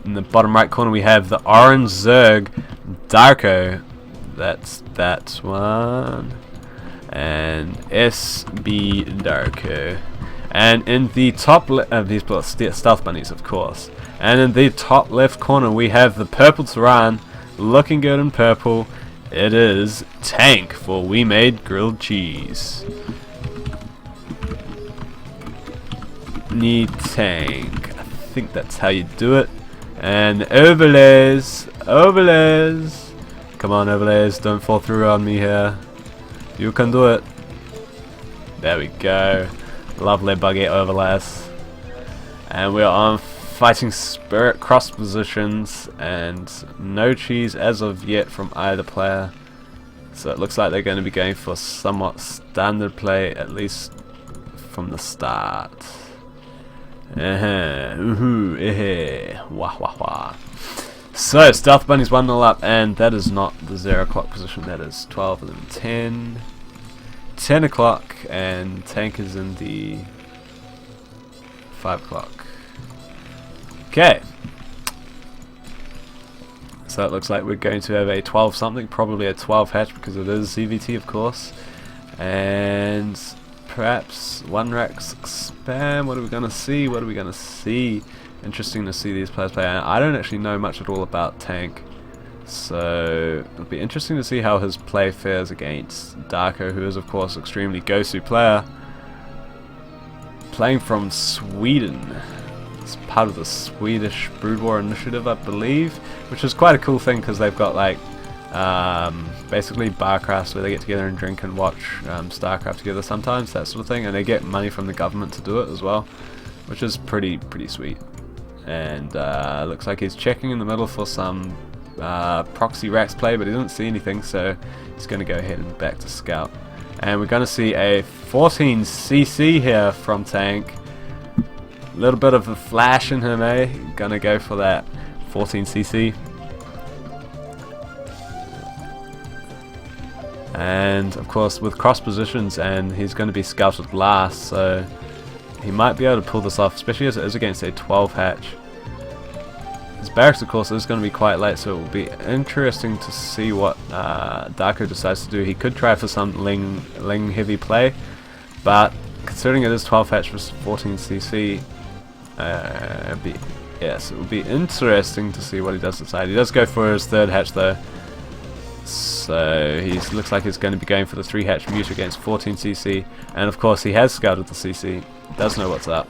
in the bottom right corner we have the orange Zerg Darko. That's that one. And sB.Darko. And in the top these stealth bunnies, of course. And in the top left corner we have the purple Tehran, looking good in purple. It is Tank, for we made grilled cheese. ni.Tank, I think that's how you do it. And overlays, overlays. Come on, overlays, don't fall through on me here. You can do it. There we go. Lovely buggy overlays. And we're on fighting spirit cross positions, and no cheese as of yet from either player. So it looks like they're going to be going for somewhat standard play, at least from the start. Wah wah wah. So Stealth Bunny's 1-0 up, and that is not the 0 o'clock position, that is 12 and then 10. 10 o'clock, and Tank is in the 5 o'clock. Okay. So it looks like we're going to have a 12 something, probably a 12 hatch because it is CVT of course. And perhaps 1 rack spam. What are we going to see? What are we going to see? Interesting to see these players play. I don't actually know much at all about Tank, so it'll be interesting to see how his play fares against Darko, who is of course extremely go-to player, playing from Sweden. It's part of the Swedish Brood War initiative, I believe, which is quite a cool thing because they've got like basically barcrafts where they get together and drink and watch StarCraft together sometimes, that sort of thing, and they get money from the government to do it as well, which is pretty sweet. And looks like he's checking in the middle for some proxy racks play, but he doesn't see anything, so he's going to go ahead and back to scout. And we're going to see a 14cc here from Tank. A little bit of a flash in him, eh? Gonna go for that 14cc. And of course with cross positions, and he's going to be scouted last, so he might be able to pull this off, especially as it is against a 12 hatch. His barracks of course is going to be quite late, so it will be interesting to see what Darko decides to do. He could try for some Ling heavy play, but considering it is 12 hatch versus 14cc, yes, it would be interesting to see what he does decide. He does go for his 3rd hatch though, so he looks like he's going to be going for the 3 hatch mute against 14cc, and of course he has scouted the CC, does know what's up,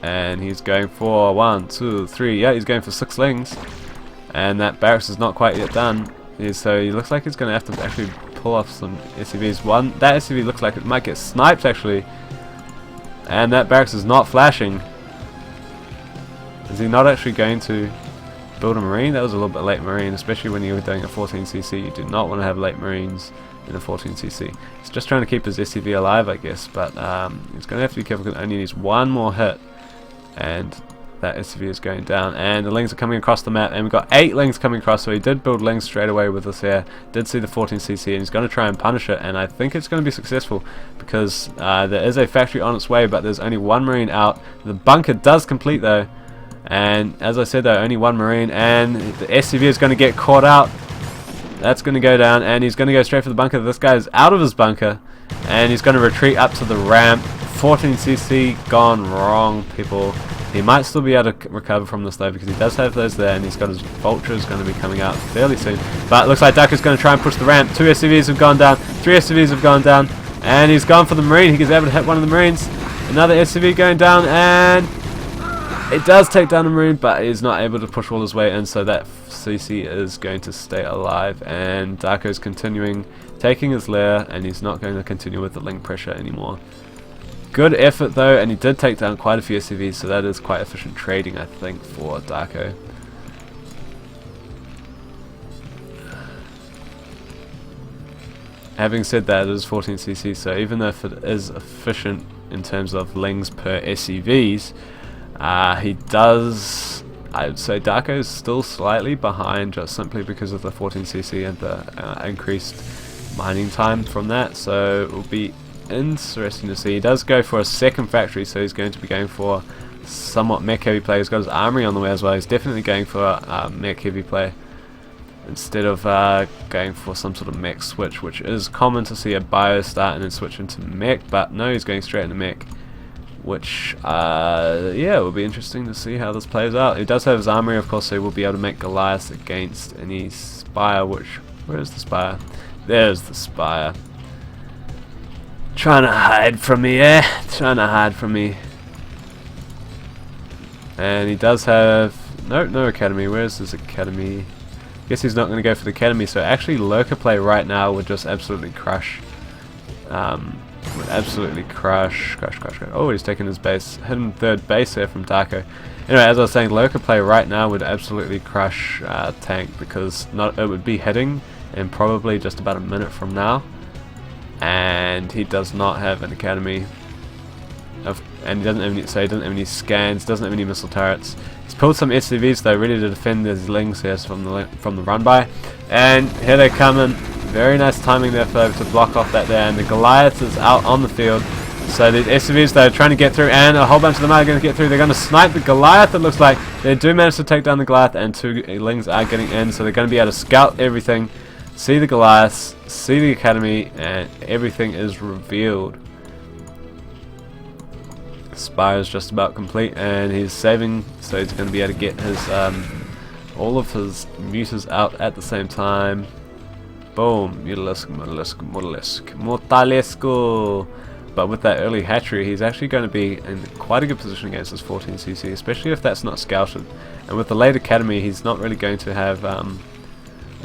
and he's going for 1, 2, 3, yeah, he's going for 6 lings, and that barracks is not quite yet done, so he looks like he's going to have to actually pull off some SCVs. That SCV looks like it might get sniped actually, and that barracks is not flashing. Is he not actually going to build a marine? That was a little bit late marine, especially when you were doing a 14cc. You do not want to have late marines in a 14cc. He's just trying to keep his SCV alive, I guess, but he's going to have to be careful because only needs 1 more hit, and that SCV is going down, and the lings are coming across the map, and we've got 8 lings coming across, so he did build lings straight away with this here, did see the 14cc, and he's going to try and punish it, and I think it's going to be successful, because there is a factory on its way, but there's only 1 marine out. The bunker does complete though, and as I said though, only 1 marine, and the SCV is going to get caught out. That's going to go down, and he's going to go straight for the bunker. This guy is out of his bunker, and he's going to retreat up to the ramp. 14cc gone wrong, people. He might still be able to recover from this though, because he does have those there, and he's got his vultures going to be coming out fairly soon. But it looks like Darko's going to try and push the ramp. 2 SCVs have gone down, 3 SCVs have gone down, and he's gone for the marine. He's able to hit one of the marines. Another SCV going down, and it does take down a marine, but he's not able to push all his weight in, so that CC is going to stay alive, and Darko's continuing, taking his lair, and he's not going to continue with the link pressure anymore. Good effort though, and he did take down quite a few SCVs, so that is quite efficient trading, I think, for Darko. Having said that, it is 14cc, so even though it is efficient in terms of lings per SCVs, he does, I would say Darko is still slightly behind, just simply because of the 14cc and the increased mining time from that, so it will be interesting to see. He does go for a 2nd factory, so he's going to be going for somewhat mech heavy play. He's got his armory on the way as well. He's definitely going for mech heavy play instead of going for some sort of mech switch, which is common to see a bio start and then switch into mech, but no, he's going straight into mech, which yeah, it will be interesting to see how this plays out. He does have his armory, of course, so he will be able to make Goliath against any spire, which, where is the spire? There's the spire. Trying to hide from me, eh? Trying to hide from me. And he does have no academy. Where's his academy? Guess he's not going to go for the academy. So actually, lurker play right now would just absolutely crush. Would absolutely crush. Oh, he's taking his base, hidden third base here from Darko. Anyway, as I was saying, lurker play right now would absolutely crush Tank, because it would be hitting in probably just about a minute from now, and he does not have an academy. And he doesn't have any, so he doesn't have any scans, doesn't have any missile turrets. He's pulled some SCVs though, ready to defend his lings here from the run by, and here they come in. Very nice timing there to block off that there, and the Goliath is out on the field. So the SCVs though are trying to get through, and a whole bunch of them are going to get through. They're going to snipe the Goliath. It looks like they do manage to take down the Goliath, and 2 lings are getting in, so they're going to be able to scout everything, see the Goliaths, see the academy, and everything is revealed. Spire is just about complete, and he's saving, so he's going to be able to get his all of his mutas out at the same time. Boom, Mortalesco. But with that early hatchery, he's actually going to be in quite a good position against his 14cc, especially if that's not scouted. And with the late academy, he's not really going to have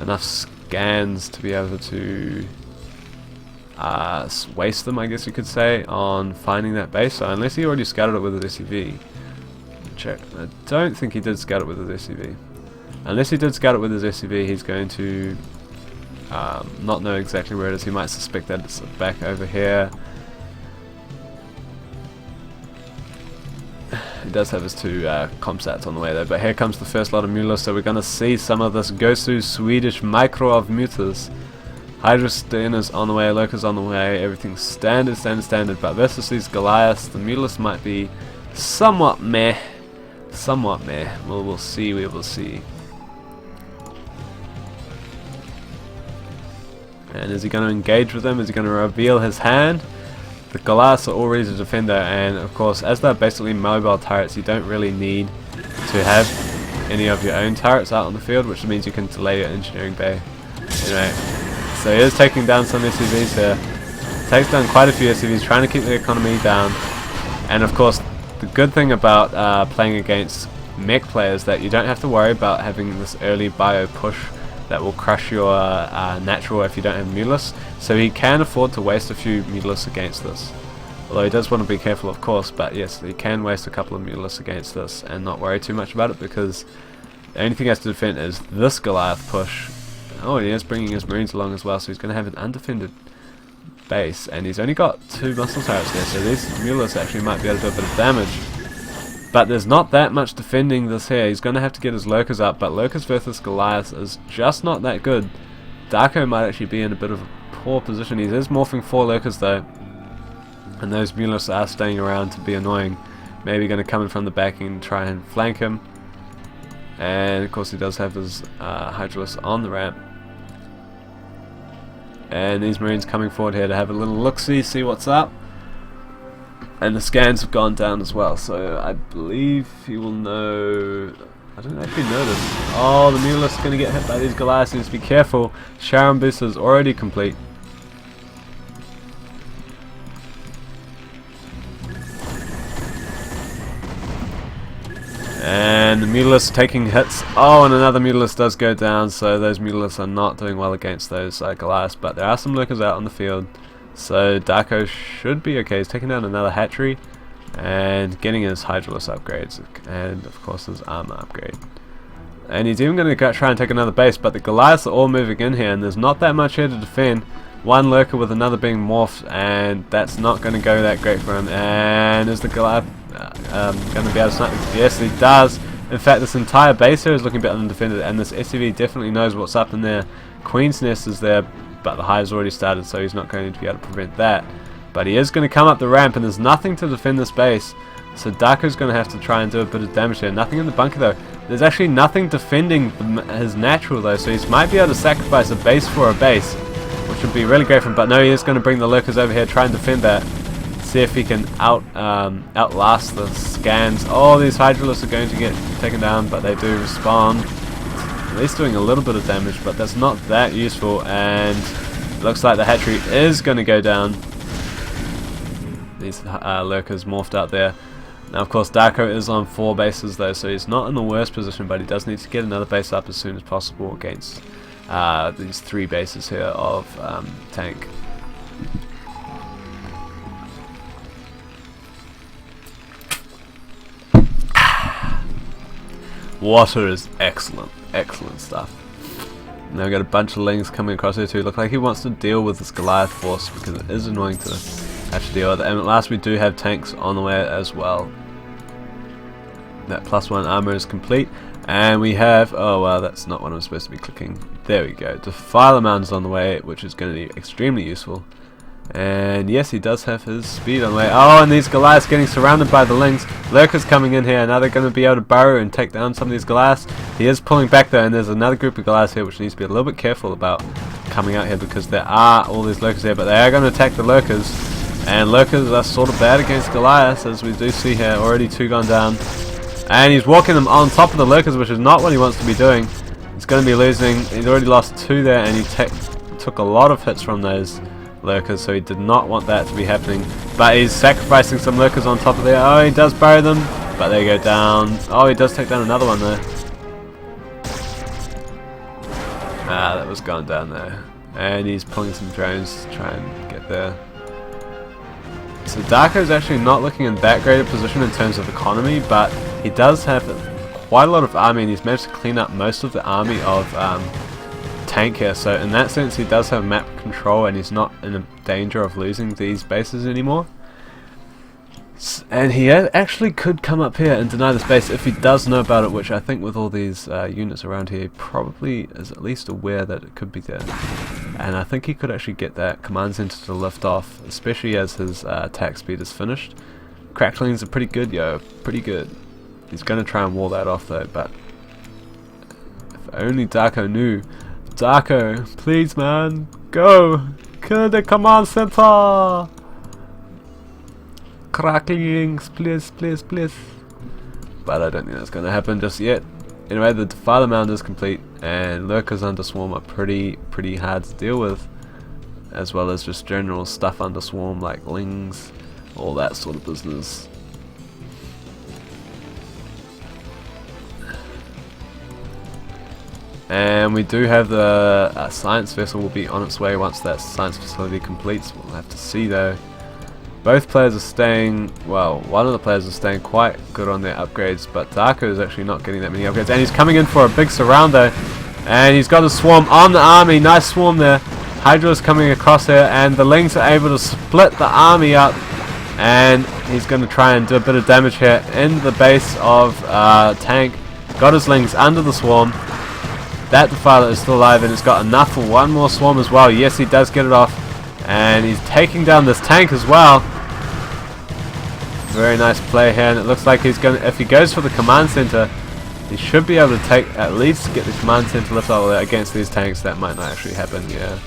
enough scans to be able to waste them, I guess you could say, on finding that base. So unless he already scouted it with his SCV, check. I don't think he did scout it with his SCV. Unless he did scout it with his SCV, he's going to not know exactly where it is. He might suspect that it's back over here. He does have his 2 comsats on the way though, but here comes the first lot of mutas, so we're going to see some of this Gosu Swedish micro of mutas. Hydrosten is on the way, Lurker's on the way, everything's standard, but versus these Goliaths, the mutas might be somewhat meh. Well, we'll see, we will see. And is he going to engage with them? Is he going to reveal his hand? The Goliaths are all ready to defend though, and of course, as they're basically mobile turrets, you don't really need to have any of your own turrets out on the field, which means you can delay your engineering bay. Anyway, so he is taking down some SCVs here. Takes down quite a few SCVs, trying to keep the economy down. And of course, the good thing about playing against mech players is that you don't have to worry about having this early bio push that will crush your natural if you don't have Mutas. So he can afford to waste a few Mutas against this. Although he does want to be careful, of course, but yes, he can waste a couple of Mutas against this and not worry too much about it, because the only thing he has to defend is this Goliath push. Oh, he is bringing his Marines along as well, so he's going to have an undefended base, and he's only got 2 muscle turrets there, so these Mutas actually might be able to do a bit of damage. But there's not that much defending this here. He's going to have to get his Lurkers up, but Lurkers versus Goliath is just not that good. Darko might actually be in a bit of a poor position. He is morphing 4 Lurkers though, and those Mutas are staying around to be annoying. Maybe going to come in from the back and try and flank him. And of course he does have his Hydralis on the ramp. And these Marines coming forward here to have a little look-see, see what's up. And the scans have gone down as well, so I believe he will know. I don't actually know this. Oh, the Mulus is going to get hit by these Goliaths. Be careful. Sharon booster is already complete. And the Mulus taking hits. Oh, and another Mulus does go down, so those Mulus are not doing well against those Goliaths, but there are some Lurkers out on the field. So Darko should be okay. He's taking down another hatchery and getting his Hydralis upgrades and of course his armor upgrade. And he's even going to try and take another base, but the Goliaths are all moving in here and there's not that much here to defend. One Lurker with another being morphed, and that's not going to go that great for him. And is the Goliath going to be able to snipe? Yes, he does. In fact, this entire base here is looking a bit undefended, and this SCV definitely knows what's up in there. Queen's Nest is there, but the hive's already started, so he's not going to be able to prevent that. But he is going to come up the ramp, and there's nothing to defend this base. So Darko's going to have to try and do a bit of damage here. Nothing in the bunker though. There's actually nothing defending his natural though, so he might be able to sacrifice a base for a base, which would be really great for him. But no, he is going to bring the lurkers over here, try and defend that. See if he can outlast the scans. Oh, these hydralisks are going to get taken down, but they do respawn. At least doing a little bit of damage, but that's not that useful. And it looks like the hatchery is going to go down. These lurkers morphed out there. Now, of course, Darko is on 4 bases though, so he's not in the worst position, but he does need to get another base up as soon as possible against these 3 bases here of Tank. Water is excellent, excellent stuff. Now we've got a bunch of Lings coming across here too. Look like he wants to deal with this Goliath force because it is annoying to have to deal with. And at last we do have tanks on the way as well. That +1 armor is complete. And we have, oh wow, that's not what I'm supposed to be clicking. There we go. Defiler Mound is on the way, which is going to be extremely useful. And yes, he does have his speed on the way. Oh, and these Goliaths getting surrounded by the Lings. Lurkers coming in here. Now they're going to be able to burrow and take down some of these Goliaths. He is pulling back though, and there's another group of Goliaths here which needs to be a little bit careful about coming out here because there are all these Lurkers here, but they are going to attack the Lurkers. And Lurkers are sort of bad against Goliaths, as we do see here. Already 2 gone down. And he's walking them on top of the Lurkers, which is not what he wants to be doing. He's going to be losing. He's already lost 2 there, and he took a lot of hits from those Lurkers, so he did not want that to be happening. But he's sacrificing some Lurkers on top of there. Oh, he does bury them, but they go down. Oh, he does take down another one there. Ah, that was gone down there. And he's pulling some drones to try and get there. So Darko is actually not looking in that great a position in terms of economy, but he does have quite a lot of army, and he's managed to clean up most of the army of Tank here. So in that sense, he does have map control, and he's not in a danger of losing these bases anymore. And he actually could come up here and deny this base if he does know about it, which I think with all these units around here, he probably is at least aware that it could be there. And I think he could actually get that command center to lift off, especially as his attack speed is finished. Cracklings are pretty good, yo, pretty good. He's going to try and wall that off though, but if only Darko knew. Darko, please man, go! Kill the command center! Cracklings, please, please, please. But I don't think that's going to happen just yet. Anyway, the Defiler Mound is complete, and Lurkers under Swarm are pretty hard to deal with, as well as just general stuff under Swarm like Lings, all that sort of business. And we do have the science vessel will be on its way once that science facility completes. We'll have to see though. Both players are staying, well, one of the players is staying quite good on their upgrades, but Darko is actually not getting that many upgrades. And he's coming in for a big surround though. And he's got a swarm on the army. Nice swarm there. Hydra is coming across here, and the Lings are able to split the army up. And he's going to try and do a bit of damage here in the base of Tank. Got his Lings under the swarm. That Defiler is still alive, and it's got enough for one more swarm as well. Yes, he does get it off. And he's taking down this tank as well. Very nice play here, and it looks like he's going to, if he goes for the command center, he should be able to at least get the command center lift out against these tanks. That might not actually happen, yeah.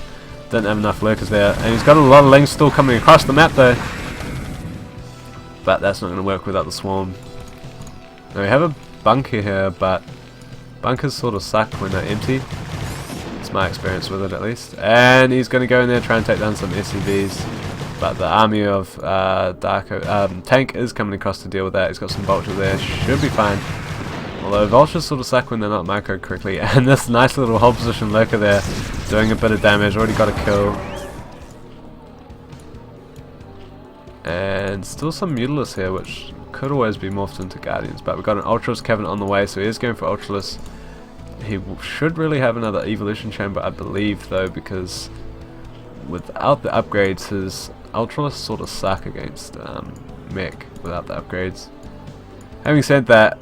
Didn't have enough Lurkers there. And he's got a lot of Lings still coming across the map though. But that's not going to work without the swarm. Now we have a bunker here, but bunkers sort of suck when they're empty. It's my experience with it at least. And he's going to go in there, try and take down some SCVs. But the army of Darko, Tank is coming across to deal with that. He's got some vultures there, should be fine. Although vultures sort of suck when they're not microed correctly. And this nice little hold position lurker there, doing a bit of damage, already got a kill. And still some Mutalists here, which could always be morphed into Guardians. But we've got an Ultralisk Cavern on the way, so he is going for Ultralisk. He should really have another Evolution Chamber, I believe, though, because without the upgrades, his Ultralists sort of suck against mech without the upgrades. Having said that,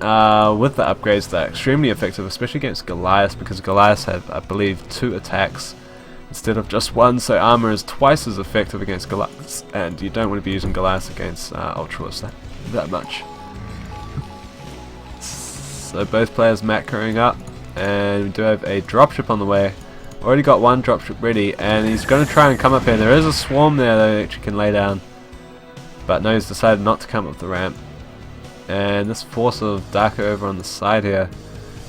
with the upgrades, they're extremely effective, especially against Goliaths, because Goliaths have, I believe, 2 attacks instead of just 1, so armor is twice as effective against Goliaths, and you don't want to be using Goliaths against Ultralists that much. So both players macroing up, and we do have a dropship on the way. Already got one dropship ready, and he's going to try and come up here. There is a swarm there that you can lay down, but no, he's decided not to come up the ramp. And this force of Darko over on the side here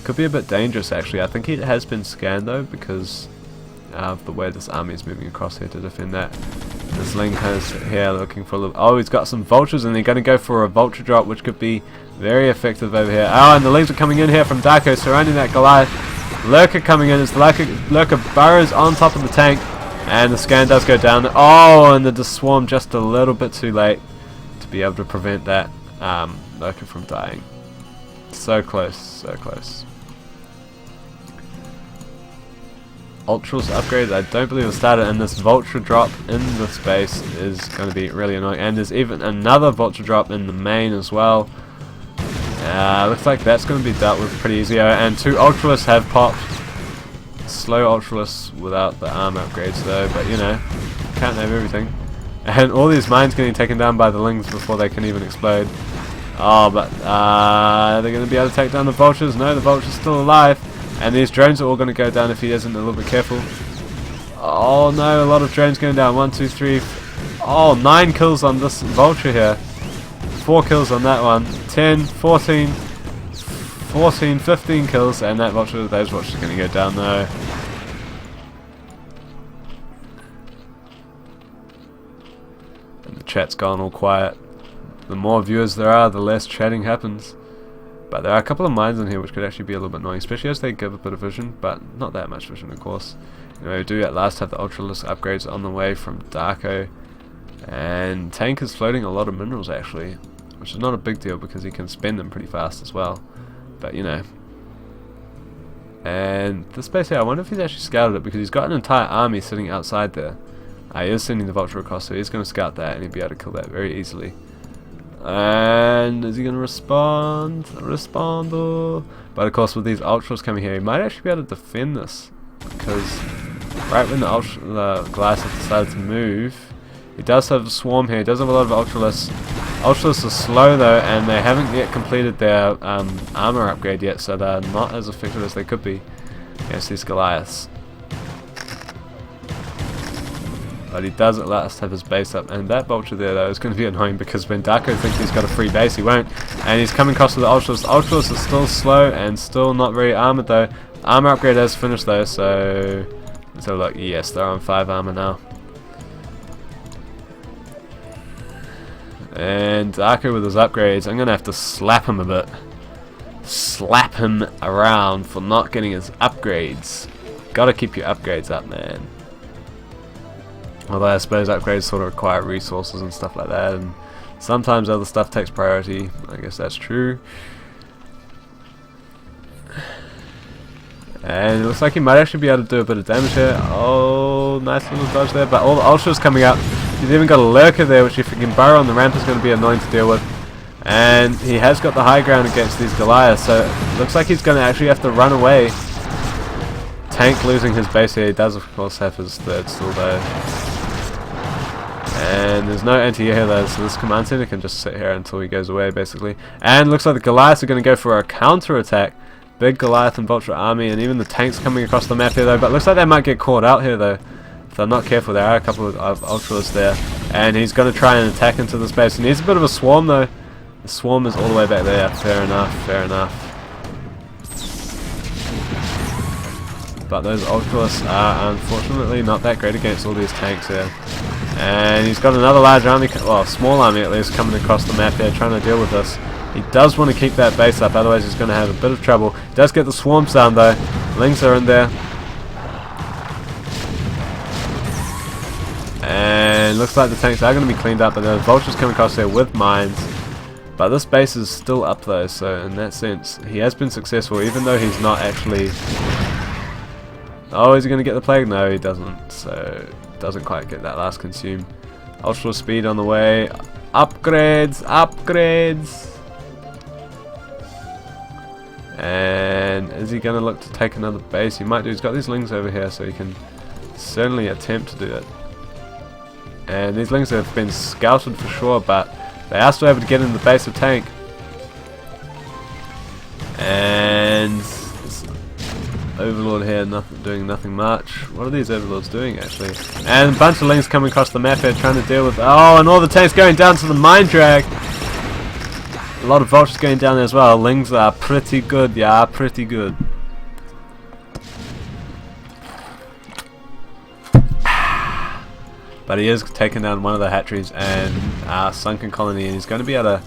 could be a bit dangerous actually. I think he has been scanned though, because of the way this army is moving across here to defend that. This Ling is here looking for a little... Oh, he's got some vultures, and they're going to go for a vulture drop, which could be very effective over here. Oh, and the Lings are coming in here from Darko, surrounding that Goliath. Lurker coming in as the Lurker burrows on top of the tank, and the scan does go down. Oh, and the swarm just a little bit too late to be able to prevent that Lurker from dying. So close, so close. Ultras upgrade, I don't believe it started, and this vulture drop in this base is going to be really annoying. And there's even another vulture drop in the main as well. Looks like that's going to be dealt with pretty easy. And two ultralists have popped. Slow ultralists without the armor upgrades though, but you know, can't have everything. And all these mines getting taken down by the Lings before they can even explode. Oh, but they're going to be able to take down the vultures. No, the vulture's still alive. And these drones are all going to go down if he isn't a little bit careful. Oh no, a lot of drones going down. 1, 2, 3. Oh, 9 kills on this vulture here. 4 kills on that one. 10, 14, 14, 15 kills. And that vulture, those vultures are going to go down though. And the chat's gone all quiet. The more viewers there are, the less chatting happens. But there are a couple of mines in here which could actually be a little bit annoying, especially as they give a bit of vision, but not that much vision of course. You know, we do at last have the Ultralist upgrades on the way from Darko, and Tank is floating a lot of minerals actually, which is not a big deal because he can spend them pretty fast as well, but you know. And this base here, I wonder if he's actually scouted it, because he's got an entire army sitting outside there. He is sending the Vulture across, so he's going to scout that and he'll be able to kill that very easily. And is he going to respond? Respondo. But of course with these ultras coming here, he might actually be able to defend this, because right when the Goliath has decided to move, he does have a swarm here. He does have a lot of ultralists. Ultralists are slow though, and they haven't yet completed their armor upgrade yet, so they're not as effective as they could be against these Goliaths. But he does at last have his base up, and that vulture there though is going to be annoying, because when Darko thinks he's got a free base, he won't, and he's coming across with the ultras. Ultras are still slow and still not very armored though. Armor upgrade has finished though, so let's have a look. Yes, they're on 5 armor now. And Darko with his upgrades, I'm going to have to slap him a bit. Slap him around for not getting his upgrades. Gotta keep your upgrades up, man. Although I suppose upgrades sort of require resources and stuff like that, and sometimes other stuff takes priority. I guess that's true. And it looks like he might actually be able to do a bit of damage here. Oh, nice little dodge there, but all the ultras coming up. He's even got a lurker there, which if he can burrow on the ramp is going to be annoying to deal with. And he has got the high ground against these Goliaths, so it looks like he's going to actually have to run away. Tank losing his base here. He does of course have his third still though. And there's no anti-air here though, so this command center can just sit here until he goes away basically. And looks like the Goliaths are going to go for a counter attack. Big Goliath and Vulture army, and even the tanks coming across the map here though, but looks like they might get caught out here though. If they're not careful, there are a couple of ultralists there. And he's going to try and attack into the space. He needs a bit of a swarm though. The swarm is all the way back there. Fair enough, fair enough. But those ultralists are unfortunately not that great against all these tanks here. And he's got another large army, well, small army at least, coming across the map here trying to deal with this. He does want to keep that base up, otherwise he's going to have a bit of trouble. He does get the swarms down though. Lings are in there. And looks like the tanks are going to be cleaned up, but the vultures come across there with mines. But this base is still up though, so in that sense, he has been successful, even though he's not actually... Oh, is he going to get the plague? No, he doesn't, so doesn't quite get that last consume. Ultra speed on the way. Upgrades, upgrades! And is he going to look to take another base? He might do. He's got these Lings over here, so he can certainly attempt to do it. And these Lings have been scouted for sure, but they are still able to get in the base of Tank. And Overlord here, doing nothing much. What are these Overlords doing actually? And a bunch of Lings coming across the map here trying to deal with... Oh, and all the tanks going down to the Mine Drag. A lot of Vultures going down there as well. Lings are pretty good, yeah, pretty good. But he is taking down one of the hatcheries and Sunken Colony, and he's going to be able to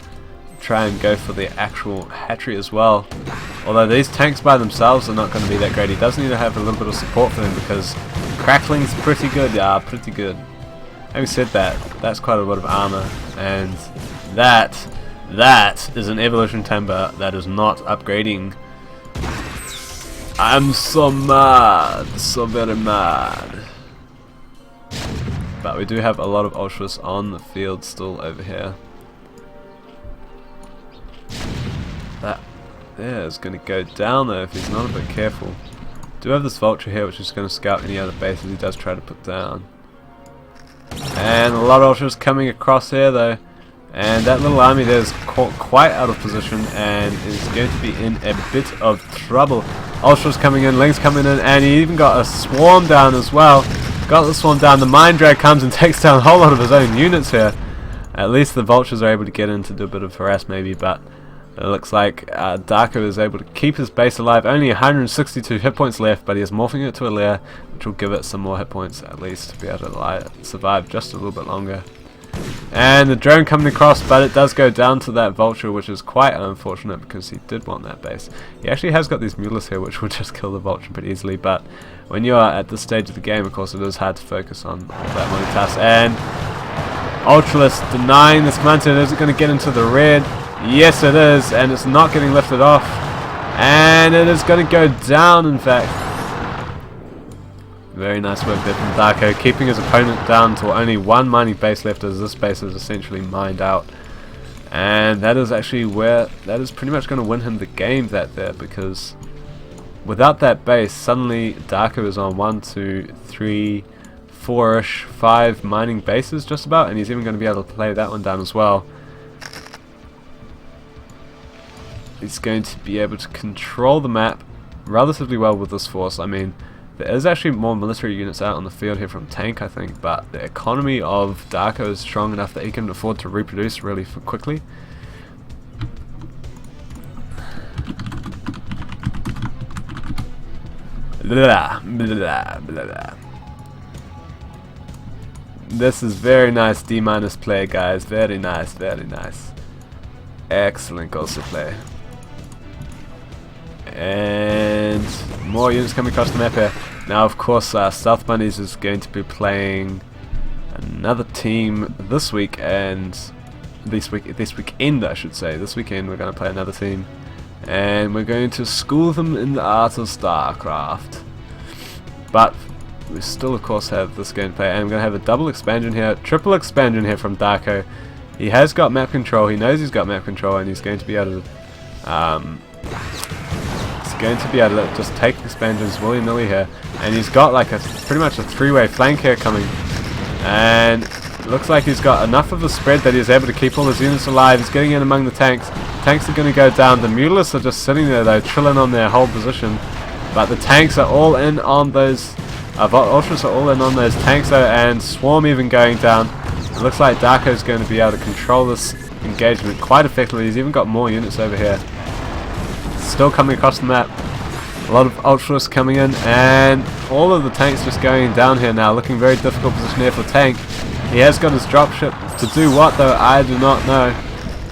try and go for the actual hatchery as well. Although these tanks by themselves are not going to be that great. He does need to have a little bit of support for them because Crackling's pretty good, yeah, pretty good. Having said that, that's quite a lot of armor, and that is an evolution timber that is not upgrading. I'm so mad, so very mad. But we do have a lot of Ultras on the field still over here. That there is going to go down though if he's not a bit careful. Do have this Vulture here which is going to scout any other bases he does try to put down. And a lot of Ultras coming across here though. And that little army there is caught quite out of position and is going to be in a bit of trouble. Ultras coming in, Lings coming in, and he even got a Swarm down as well. Got the Swarm down, the Mine Drag comes and takes down a whole lot of his own units here. At least the Vultures are able to get in to do a bit of harass maybe, but it looks like Darko is able to keep his base alive. Only 162 hit points left, but he is morphing it to a lair, which will give it some more hit points at least to be able to survive just a little bit longer. And the drone coming across, but it does go down to that Vulture, which is quite unfortunate because he did want that base. He actually has got these Mulas here which will just kill the Vulture pretty easily, but when you are at this stage of the game, of course, it is hard to focus on that multitask. And Ultralist denying this mountain. Is it going to get into the red? Yes it is, and it's not getting lifted off. And it is going to go down in fact. Very nice work there from Darko, keeping his opponent down to only one mining base left as this base is essentially mined out. And that is actually where, that is pretty much going to win him the game there, because without that base, suddenly Darko is on 1, 2, 3, 4-ish, 5 mining bases just about, and he's even going to be able to play that one down as well. He's going to be able to control the map relatively well with this force. I mean, there is actually more military units out on the field here from Tank, I think, but the economy of Darko is strong enough that he can afford to reproduce really quickly. Blah, blah, blah. This is very nice D- play, guys. Very nice, very nice. Excellent goals to play. And more units coming across the map here. Now, of course, Stealth Bunnies is going to be playing another team this week, and this weekend, I should say. This weekend, we're going to play another team, and we're going to school them in the art of StarCraft. But we still, of course, have this game to play, and we're going to have a double expansion here, triple expansion here from Darko. He has got map control. He knows he's got map control, and he's going to be able to. Just take expansions willy-nilly here, and he's got like pretty much a 3-way flank here coming, and it looks like he's got enough of a spread that he's able to keep all his units alive. He's getting in among the tanks. Tanks are going to go down. The Mutalists are just sitting there though, chilling on their whole position, but the tanks are all in on those Ultras are all in on those tanks though, and Swarm even going down. It looks like Darko's going to be able to control this engagement quite effectively. He's even got more units over here. Still coming across the map. A lot of Ultras coming in, and all of the tanks just going down here now. Looking very difficult position here for Tank. He has got his dropship to do what though, I do not know.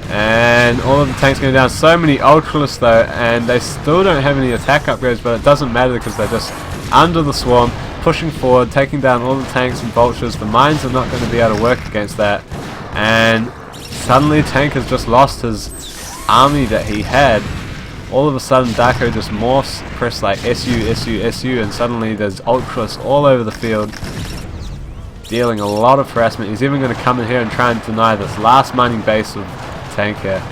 And all of the tanks going down. So many Ultras though, and they still don't have any attack upgrades, but it doesn't matter because they're just under the Swarm, pushing forward, taking down all the tanks and Vultures. The mines are not going to be able to work against that. And suddenly Tank has just lost his army that he had. All of a sudden Darko just morphs, press like SU, SU, SU, and suddenly there's Ultras all over the field, dealing a lot of harassment. He's even going to come in here and try and deny this last mining base of Tank here.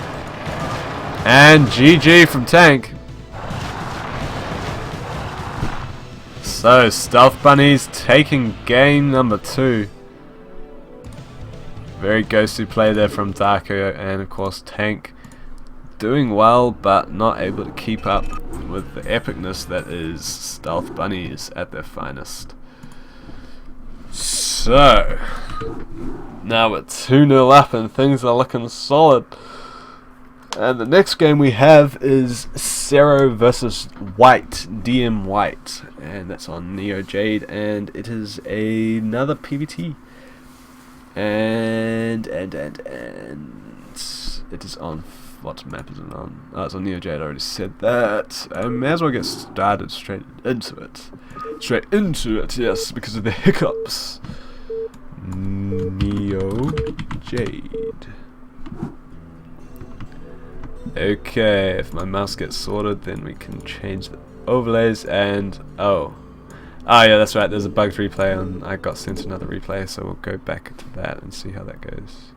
And GG from Tank. So, Stealth Bunnies taking game number 2. Very ghostly play there from Darko, and of course Tank doing well, but not able to keep up with the epicness that is Stealth Bunnies at their finest. So, now we're 2-0 up and things are looking solid. And the next game we have is Zero versus White, DM White, and that's on Neo Jade, and it is another PvT. And it is on, what map is it on? Oh, it's on Neo Jade, I already said that. I may as well get started straight into it. Yes, because of the hiccups. Neo Jade. Okay, if my mouse gets sorted, then we can change the overlays. And oh yeah, that's right, there's a bugged replay on. I got sent another replay, so we'll go back to that and see how that goes.